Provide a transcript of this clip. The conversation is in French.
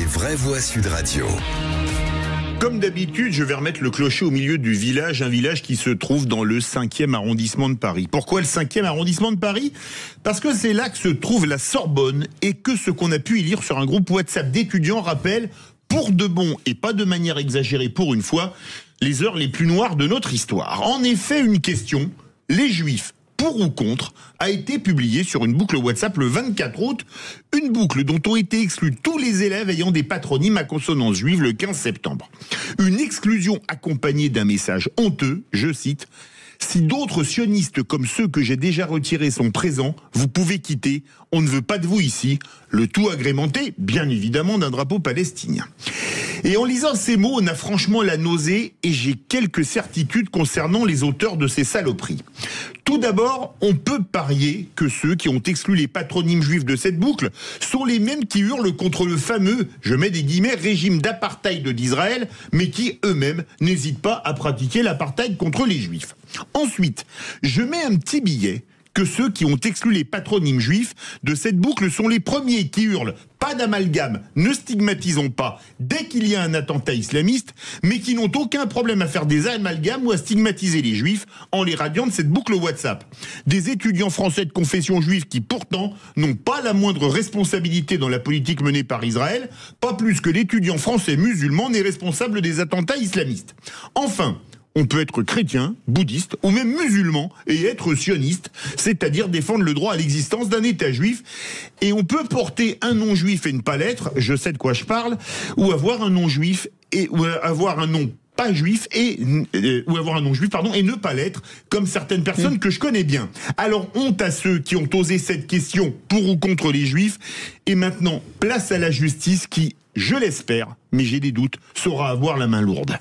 vraies voix Sud Radio. Comme d'habitude, je vais remettre le clocher au milieu du village, un village qui se trouve dans le 5e arrondissement de Paris. Pourquoi le 5e arrondissement de Paris ? Parce que c'est là que se trouve la Sorbonne et que ce qu'on a pu y lire sur un groupe WhatsApp d'étudiants rappelle, pour de bon et pas de manière exagérée pour une fois, les heures les plus noires de notre histoire. En effet, une question, les Juifs, pour ou contre, a été publiée sur une boucle WhatsApp le 24 août, une boucle dont ont été exclus tous les élèves ayant des patronymes à consonance juive le 15 septembre. Une exclusion accompagnée d'un message honteux, je cite, « Si d'autres sionistes comme ceux que j'ai déjà retirés sont présents, vous pouvez quitter, on ne veut pas de vous ici », le tout agrémenté, bien évidemment, d'un drapeau palestinien. Et en lisant ces mots, on a franchement la nausée et j'ai quelques certitudes concernant les auteurs de ces saloperies. Tout d'abord, on peut parier que ceux qui ont exclu les patronymes juifs de cette boucle sont les mêmes qui hurlent contre le fameux, je mets des guillemets, régime d'apartheid d'Israël, mais qui eux-mêmes n'hésitent pas à pratiquer l'apartheid contre les juifs. Ensuite, je mets un petit billet que ceux qui ont exclu les patronymes juifs de cette boucle sont les premiers qui hurlent « pas d'amalgame, ne stigmatisons pas » dès qu'il y a un attentat islamiste, mais qui n'ont aucun problème à faire des amalgames ou à stigmatiser les juifs en les radiant de cette boucle WhatsApp. Des étudiants français de confession juive qui pourtant n'ont pas la moindre responsabilité dans la politique menée par Israël, pas plus que l'étudiant français musulman n'est responsable des attentats islamistes. Enfin, on peut être chrétien, bouddhiste ou même musulman et être sioniste, c'est-à-dire défendre le droit à l'existence d'un État juif. Et on peut porter un nom juif et ne pas l'être, je sais de quoi je parle, ou avoir un nom juif ou avoir un nom pas juif ou avoir un nom juif et ne pas l'être, comme certaines personnes que je connais bien. Alors honte à ceux qui ont osé cette question pour ou contre les juifs. Et maintenant, place à la justice qui, je l'espère, mais j'ai des doutes, saura avoir la main lourde.